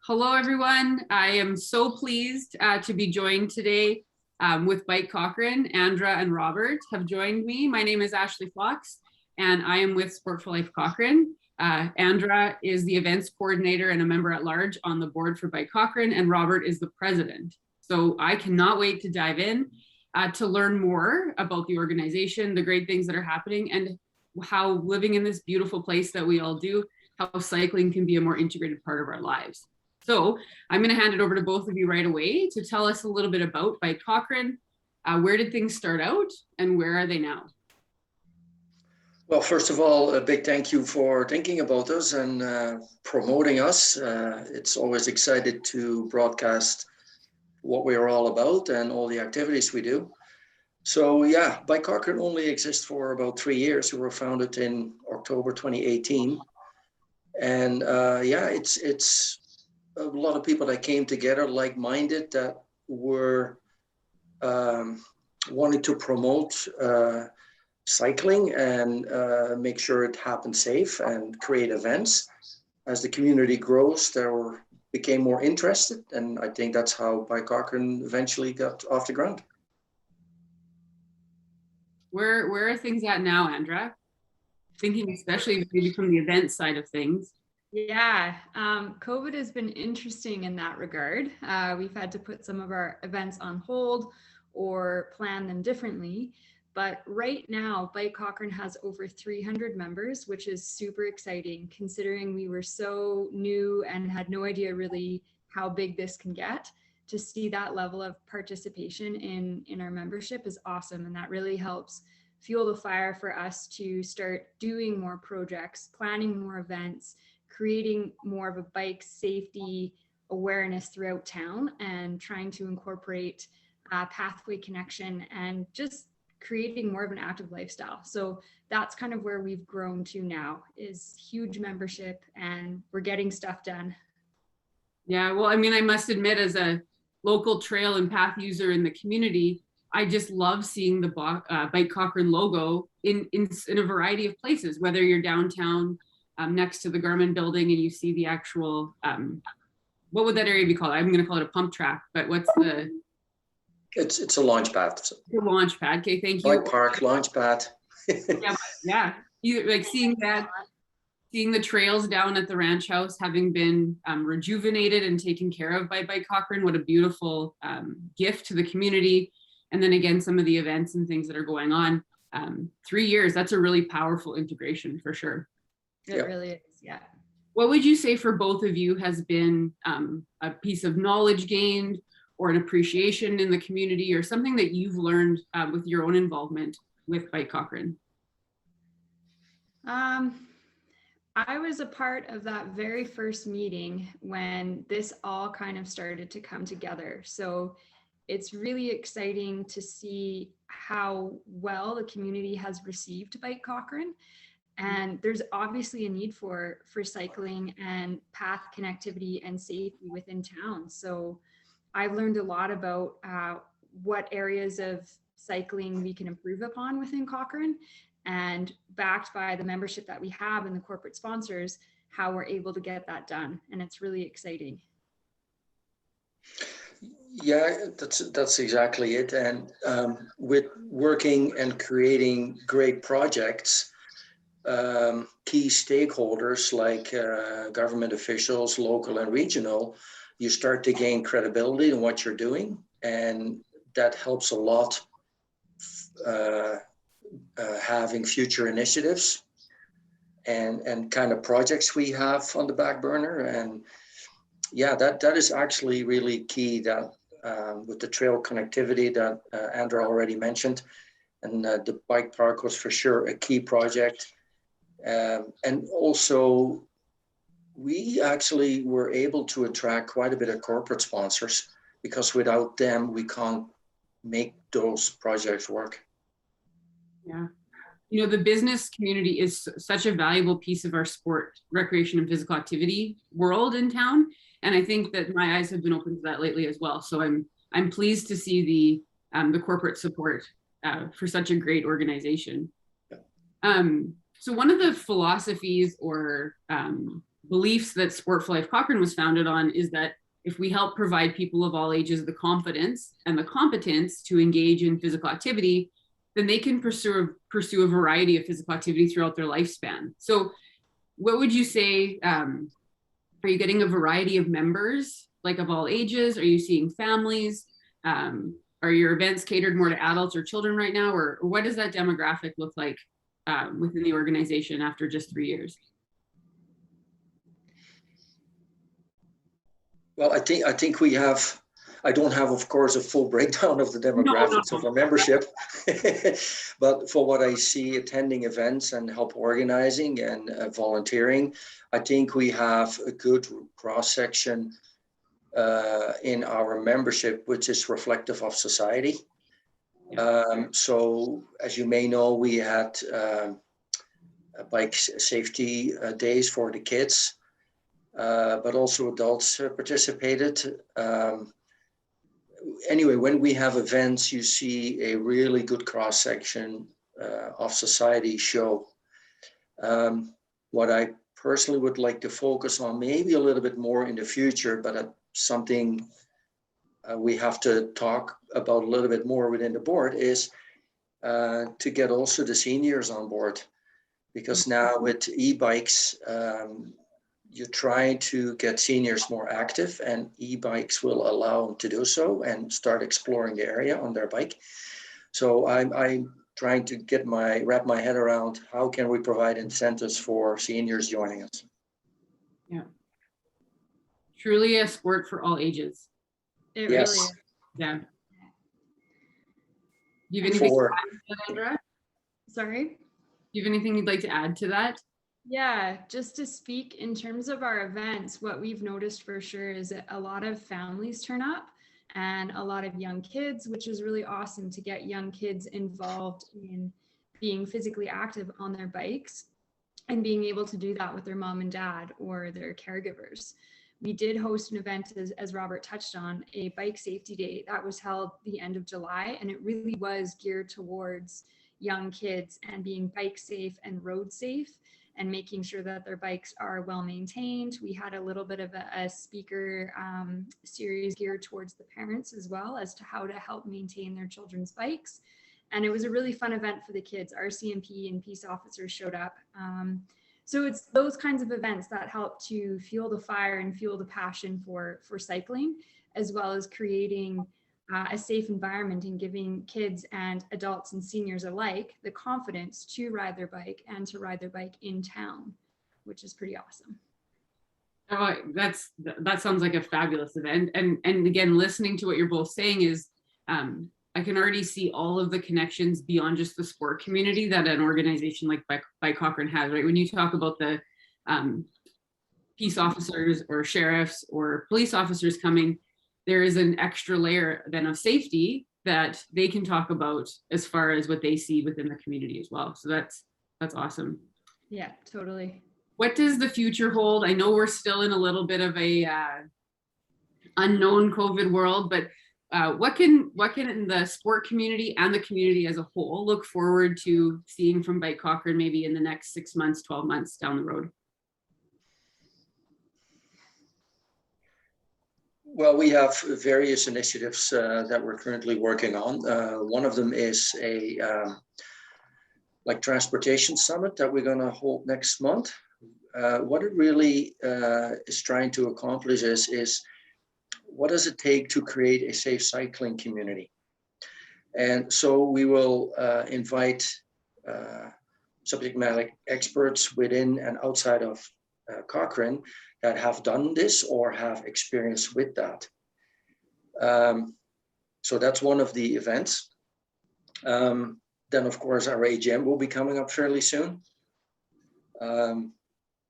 Hello, everyone. I am so pleased to be joined today with Bike Cochrane. Andra and Robert have joined me. My name is Ashley Fox, and I am with Sport for Life Cochrane. Andra is the events coordinator and a member at large on the board for Bike Cochrane, and Robert is the president. So I cannot wait to dive in to learn more about the organization, the great things that are happening, and how living in this beautiful place that we all do, how cycling can be a more integrated part of our lives. So I'm going to hand it over to both of you right away to tell us a little bit about Bike Cochrane. Where did things start out and where are they now? Well, first of all, a big thank you for thinking about us and promoting us. It's always excited to broadcast what we are all about and all the activities we do. So yeah, Bike Cochrane only exists for about 3 years. We were founded in October 2018. And yeah, it's a lot of people that came together like-minded that were wanting to promote cycling and make sure it happened safe and create events. As the community grows, became more interested, and I think that's how Bike Cochrane eventually got off the ground. Where are things at now, Andra? Thinking especially maybe from the event side of things. Yeah, COVID has been interesting in that regard. We've had to put some of our events on hold or plan them differently. But right now, Bike Cochrane has over 300 members, which is super exciting considering we were so new and had no idea really how big this can get. To see that level of participation in our membership is awesome. And that really helps fuel the fire for us to start doing more projects, planning more events, creating more of a bike safety awareness throughout town, and trying to incorporate pathway connection and just creating more of an active lifestyle. So that's kind of where we've grown to now, is huge membership, and we're getting stuff done. Yeah, well, I mean, I must admit, as a local trail and path user in the community, I just love seeing the Bike Cochrane logo in a variety of places, whether you're downtown, next to the Garmin building and you see the actual, what would that area be called? I'm going to call it a pump track, but what's the? It's a launch pad. A launch pad. Okay, thank you. Bike park, launch pad. yeah. Like seeing that, seeing the trails down at the ranch house having been rejuvenated and taken care of by Bike Cochrane. What a beautiful gift to the community. And then again, some of the events and things that are going on. 3 years, that's a really powerful integration for sure. It really is, yeah. What would you say for both of you has been a piece of knowledge gained or an appreciation in the community, or something that you've learned with your own involvement with Bike Cochrane? I was a part of that very first meeting when this all kind of started to come together. So it's really exciting to see how well the community has received Bike Cochrane. And there's obviously a need for cycling and path connectivity and safety within town. So I've learned a lot about what areas of cycling we can improve upon within Cochrane, and backed by the membership that we have and the corporate sponsors, how we're able to get that done. And it's really exciting. Yeah, that's exactly it. And with working and creating great projects, key stakeholders like government officials, local and regional, you start to gain credibility in what you're doing. And that helps a lot having future initiatives and kind of projects we have on the back burner. And yeah, that is actually really key, that with the trail connectivity that Andra already mentioned. And the bike park was for sure a key project. And also, we actually were able to attract quite a bit of corporate sponsors, because without them, we can't make those projects work. Yeah. You know, the business community is such a valuable piece of our sport, recreation, and physical activity world in town. And I think that my eyes have been open to that lately as well. So I'm pleased to see the corporate support for such a great organization. So one of the philosophies or beliefs that Sport for Life Cochrane was founded on is that if we help provide people of all ages the confidence and the competence to engage in physical activity, then they can pursue a variety of physical activity throughout their lifespan. So what would you say, are you getting a variety of members, like of all ages? Are you seeing families? Are your events catered more to adults or children right now? Or what does that demographic look like within the organization after just 3 years? Well, I think we have, I don't have, of course, a full breakdown of the demographics of our membership, but for what I see attending events and help organizing and volunteering, I think we have a good cross-section in our membership, which is reflective of society. So as you may know, we had bike safety days for the kids. But also adults participated. Anyway, when we have events, you see a really good cross-section of society show. What I personally would like to focus on maybe a little bit more in the future, but something we have to talk about a little bit more within the board is to get also the seniors on board. Because now with e-bikes, you're trying to get seniors more active, and e-bikes will allow them to do so and start exploring the area on their bike. So I'm trying to wrap my head around how can we provide incentives for seniors joining us. Yeah. Truly a sport for all ages. It Yes. really is. Yeah. Do you have anything to add to that, Andra? Sorry? Do you have anything you'd like to add to that? Yeah, just to speak in terms of our events, what we've noticed for sure is that a lot of families turn up and a lot of young kids, which is really awesome to get young kids involved in being physically active on their bikes and being able to do that with their mom and dad or their caregivers. We did host an event, as Robert touched on, a bike safety day that was held the end of July, and it really was geared towards young kids and being bike safe and road safe, and making sure that their bikes are well maintained. We had a little bit of a speaker series geared towards the parents as well as to how to help maintain their children's bikes. And it was a really fun event for the kids. RCMP and peace officers showed up. So it's those kinds of events that help to fuel the fire and fuel the passion for cycling, as well as creating a safe environment and giving kids and adults and seniors alike the confidence to ride their bike and to ride their bike in town, which is pretty awesome. Oh, that sounds like a fabulous event. And again, listening to what you're both saying is, I can already see all of the connections beyond just the sport community that an organization like Bike Cochrane has, right? When you talk about the peace officers or sheriffs or police officers coming, there is an extra layer then of safety that they can talk about as far as what they see within the community as well. So that's awesome. Yeah, totally. What does the future hold? I know we're still in a little bit of a unknown COVID world, but what can the sport community and the community as a whole look forward to seeing from Bike Cochrane maybe in the next 6 months, 12 months down the road? Well, we have various initiatives that we're currently working on. One of them is a like transportation summit that we're going to hold next month. What it really is trying to accomplish is what does it take to create a safe cycling community? And so we will invite subject matter experts within and outside of Cochrane that have done this or have experience with that. So that's one of the events. Then of course our AGM will be coming up fairly soon.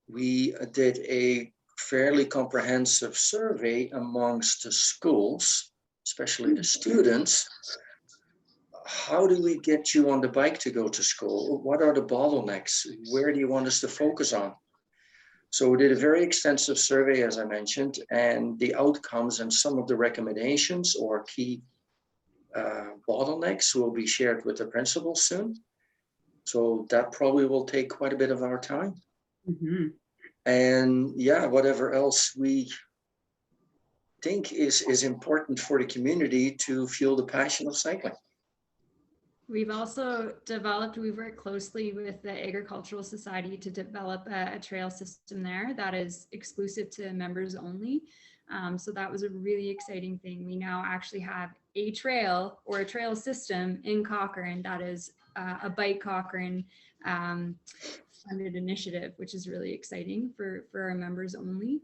We did a fairly comprehensive survey amongst the schools, especially the students. How do we get you on the bike to go to school? What are the bottlenecks? Where do you want us to focus on? So we did a very extensive survey, as I mentioned, and the outcomes and some of the recommendations or key bottlenecks will be shared with the principals soon. So that probably will take quite a bit of our time. Mm-hmm. And yeah, whatever else we think is important for the community to fuel the passion of cycling. We've also we've worked closely with the Agricultural Society to develop a trail system there that is exclusive to members only. So that was a really exciting thing. We now actually have a trail or a trail system in Cochrane that is a Bike Cochrane funded initiative, which is really exciting for our members only.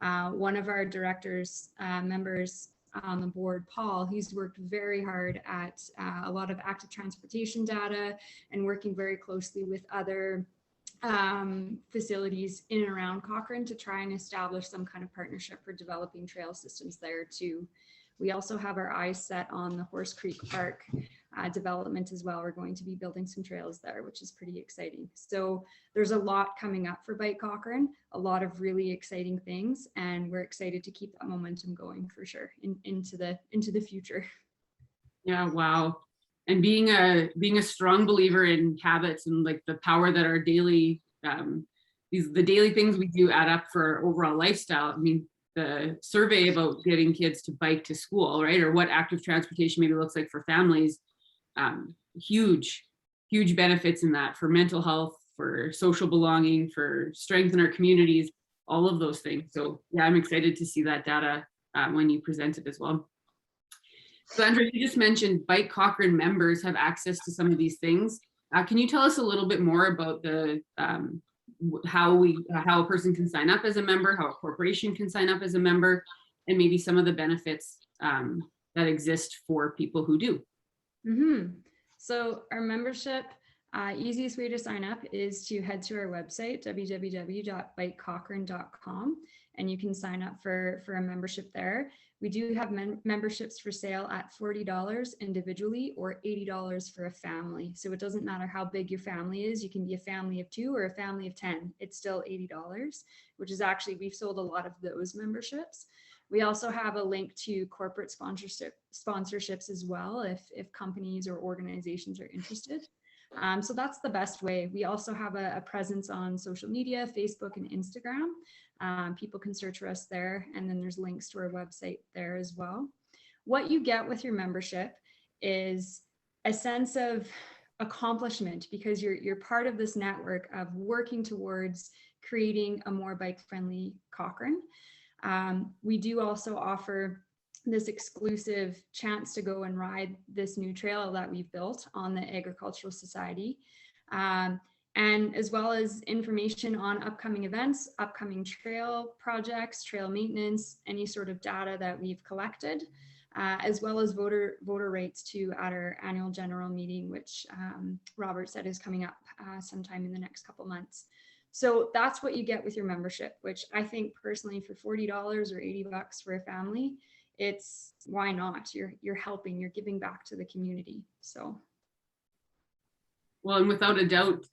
One of our directors, members on the board, Paul, he's worked very hard at a lot of active transportation data and working very closely with other facilities in and around Cochrane to try and establish some kind of partnership for developing trail systems there too. We also have our eyes set on the Horse Creek Park development as well. We're going to be building some trails there, which is pretty exciting. So there's a lot coming up for Bike Cochrane, a lot of really exciting things, and we're excited to keep that momentum going for sure into the future. Yeah, wow. And being a strong believer in habits and like the power that our daily the daily things we do add up for our overall lifestyle. I mean, the survey about getting kids to bike to school, right, or what active transportation maybe looks like for families, huge benefits in that for mental health, for social belonging, for strength in our communities, all of those things. So yeah, I'm excited to see that data when you present it as well. So Andrea, you just mentioned Bike Cochrane members have access to some of these things. Can you tell us a little bit more about the how a person can sign up as a member, how a corporation can sign up as a member, and maybe some of the benefits that exist for people who do? Mm-hmm. So our membership, easiest way to sign up is to head to our website, www.bikecochrane.com, and you can sign up for a membership there. We do have memberships for sale at $40 individually or $80 for a family. So it doesn't matter how big your family is. You can be a family of 2 or a family of 10. It's still $80, which is actually, we've sold a lot of those memberships. We also have a link to corporate sponsorships as well, if companies or organizations are interested. So that's the best way. We also have a presence on social media, Facebook and Instagram. People can search for us there, and then there's links to our website there as well. What you get with your membership is a sense of accomplishment because you're part of this network of working towards creating a more bike-friendly Cochrane. We do also offer this exclusive chance to go and ride this new trail that we've built on the Agricultural Society, and as well as information on upcoming events, upcoming trail projects, trail maintenance, any sort of data that we've collected, as well as voter rights too at our annual general meeting, which Robert said is coming up sometime in the next couple months. So that's what you get with your membership, which I think personally for $40 or $80 for a family, it's why not? You're helping, you're giving back to the community. So. Well, and without a doubt,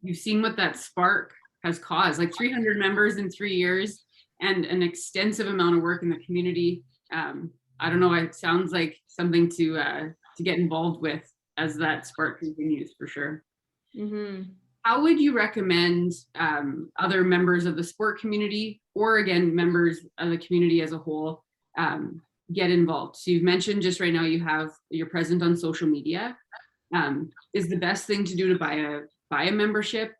you've seen what that spark has caused, like 300 members in 3 years and an extensive amount of work in the community. I don't know, it sounds like something to get involved with as that spark continues for sure. Mm-hmm. How would you recommend other members of the sport community, or again, members of the community as a whole, get involved? So you've mentioned just right now you're present on social media. Is the best thing to do to buy a membership?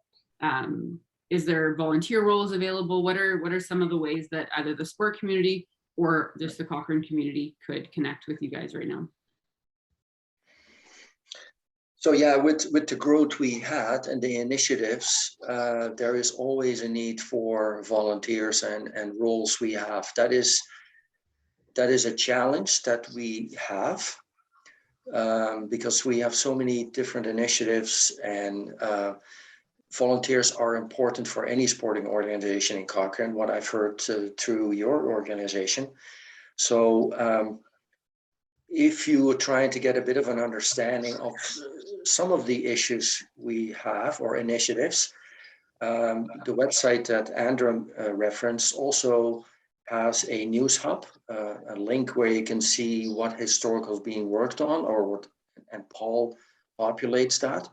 Is there volunteer roles available? What are some of the ways that either the sport community or just the Cochrane community could connect with you guys right now? So yeah, with the growth we had and the initiatives, there is always a need for volunteers and roles we have. That is a challenge that we have because we have so many different initiatives, and volunteers are important for any sporting organization in Cochrane, what I've heard through your organization. So if you were trying to get a bit of an understanding of some of the issues we have or initiatives, the website that Andrea referenced also has a news hub, a link where you can see what historical is being worked on, or what, and Paul populates that.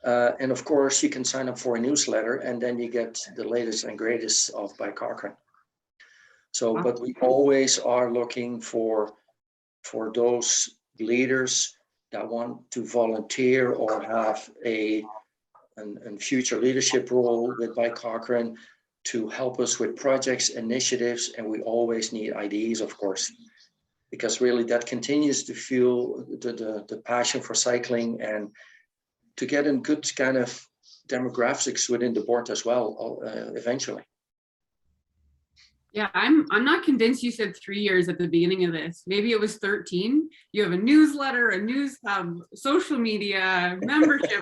And of course, you can sign up for a newsletter, and then you get the latest and greatest of by Cochrane. So, but we always are looking for those leaders that want to volunteer or have a future leadership role with by Cochrane to help us with projects, initiatives, and we always need ideas, of course, because really that continues to fuel the passion for cycling and to get in good kind of demographics within the board as well, eventually. Yeah, I'm not convinced you said 3 years at the beginning of this. Maybe it was 13. You have a newsletter, a news hub, social media, membership.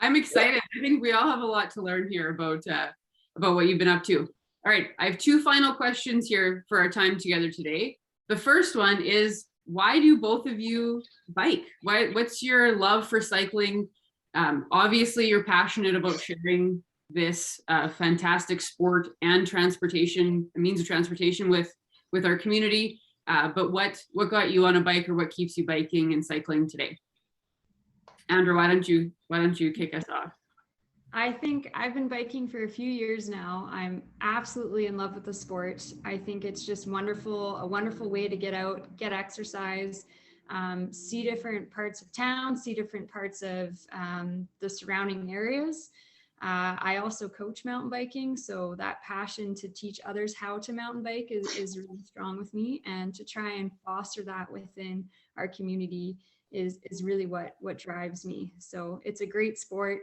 I'm excited. I think we all have a lot to learn here about what you've been up to. All right, I have 2 final questions here for our time together today. The first one is, why do both of you bike? What's your love for cycling? Obviously, you're passionate about sharing this fantastic sport and transportation, means of transportation with our community. But what got you on a bike, or what keeps you biking and cycling today? Andrew, why don't you kick us off? I think I've been biking for a few years now. I'm absolutely in love with the sport. I think it's just wonderful, a wonderful way to get out, get exercise, see different parts of town, see different parts of the surrounding areas. I also coach mountain biking, so that passion to teach others how to mountain bike is really strong with me, and to try and foster that within our community is really what drives me. So it's a great sport.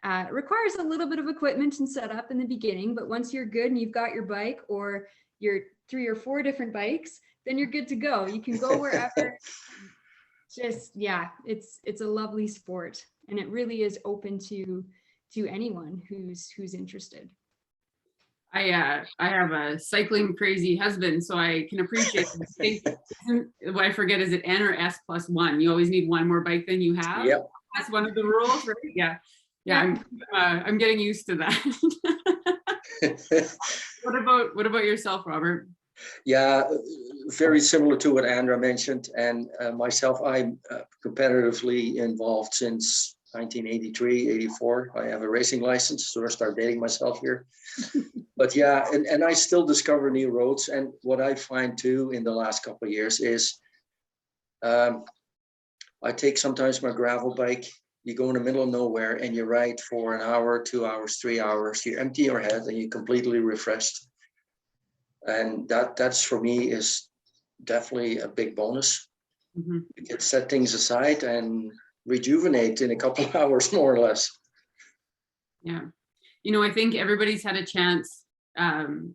It requires a little bit of equipment and setup in the beginning, but once you're good and you've got your bike or your 3 or 4 different bikes, then you're good to go. You can go wherever. Just, yeah, it's a lovely sport, and it really is open to anyone who's interested. I have a cycling crazy husband, so I can appreciate what I forget, is it N or S plus 1? You always need one more bike than you have. Yep. That's one of the rules, right? Yeah. I'm getting used to that. What about yourself, Robert? Yeah, very similar to what Andra mentioned, and myself, I'm competitively involved since 1983, 84. I have a racing license, so I start dating myself here. But yeah, and I still discover new roads. And what I find too in the last couple of years is I take sometimes my gravel bike, you go in the middle of nowhere and you ride for an hour, 2 hours, 3 hours, you empty your head and you're completely refreshed. And that's for me is definitely a big bonus. Mm-hmm. You can set things aside and rejuvenate in a couple of hours, more or less. Yeah. I think everybody's had a chance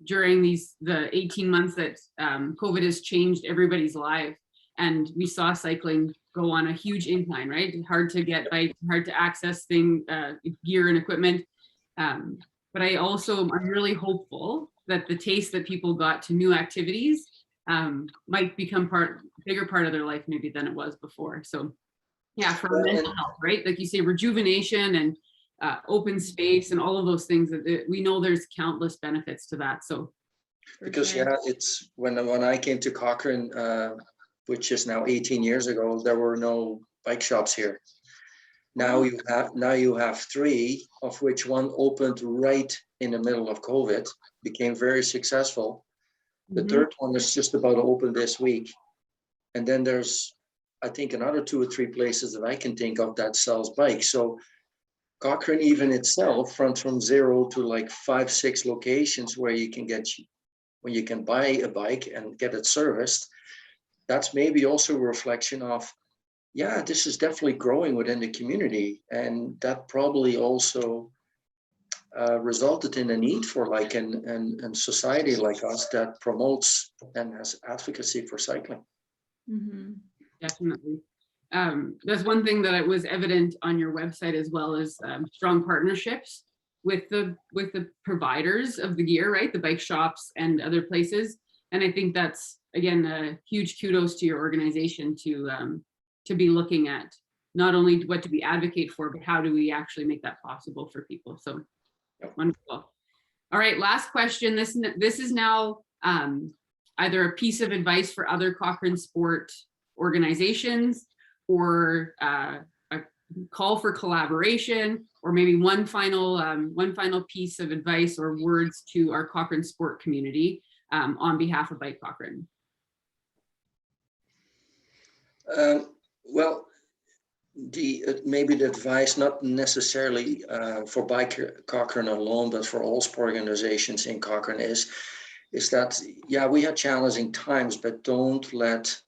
during the 18 months that COVID has changed everybody's life. And we saw cycling go on a huge incline, right? Hard to get bikes, hard to access gear and equipment. But I'm really hopeful that the taste that people got to new activities might become bigger part of their life maybe than it was before. So yeah, for mental health, right? Like you say, rejuvenation and open space and all of those things, that we know there's countless benefits to that. So because yeah, it's when I came to Cochrane, which is now 18 years ago, there were no bike shops here. Now you have 3, of which one opened right in the middle of COVID, became very successful. The third one is just about to open this week. And then there's, I think, another 2 or 3 places that I can think of that sells bikes. So Cochrane even itself runs from 0 to like 5, 6 locations where you can buy a bike and get it serviced. That's maybe also a reflection of, yeah, this is definitely growing within the community. And that probably also resulted in a need for like a society like us that promotes and has advocacy for cycling. Mm-hmm. Definitely. That's one thing that was evident on your website, as well as strong partnerships with the providers of the gear, right? The bike shops and other places. And I think that's, again, a huge kudos to your organization to be looking at not only what do we advocate for, but how do we actually make that possible for people. So wonderful. All right, last question. This is now either a piece of advice for other Cochrane sport organizations, or a call for collaboration, or maybe one final piece of advice or words to our Cochrane sport community on behalf of Bike Cochrane. Well, maybe the advice, not necessarily for Bike Cochrane alone, but for all sport organizations in Cochrane is that, yeah, we had challenging times, but don't let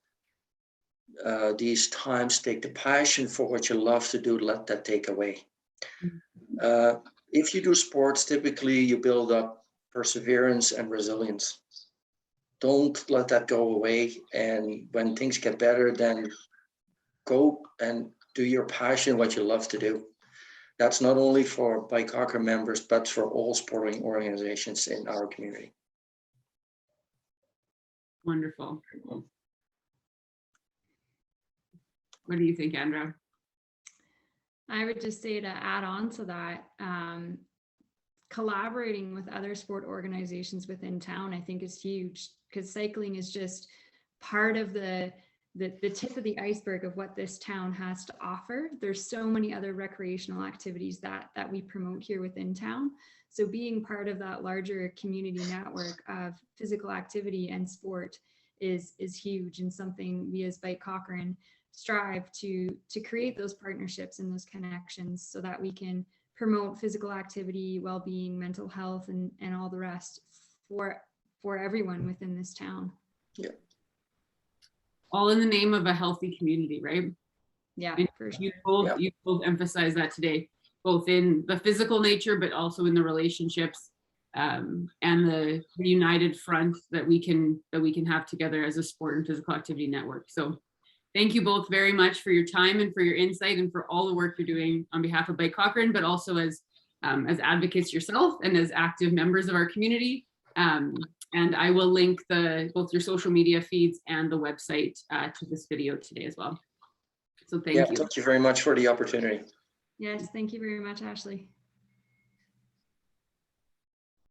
these times take the passion for what you love to do, let that take away. If you do sports, typically you build up perseverance and resilience. Don't let that go away. And when things get better, then go and do your passion, what you love to do. That's not only for Bike Cochrane members, but for all sporting organizations in our community. Wonderful. What do you think, Andra? I would just say, to add on to that, collaborating with other sport organizations within town, I think, is huge, because cycling is just part of the tip of the iceberg of what this town has to offer. There's so many other recreational activities that we promote here within town. So being part of that larger community network of physical activity and sport is huge, and something we as Bike Cochrane strive to create those partnerships and those connections so that we can promote physical activity, well-being, mental health, and all the rest for everyone within this town. Yeah. All in the name of a healthy community, right? Yeah, and for sure. You both emphasize that today, both in the physical nature, but also in the relationships and the united front that we can have together as a sport and physical activity network. So thank you both very much for your time and for your insight and for all the work you're doing on behalf of Bike Cochrane, but also as advocates yourself and as active members of our community. And I will link both your social media feeds and the website to this video today as well. So thank you. Thank you very much for the opportunity. Yes, thank you very much, Ashley.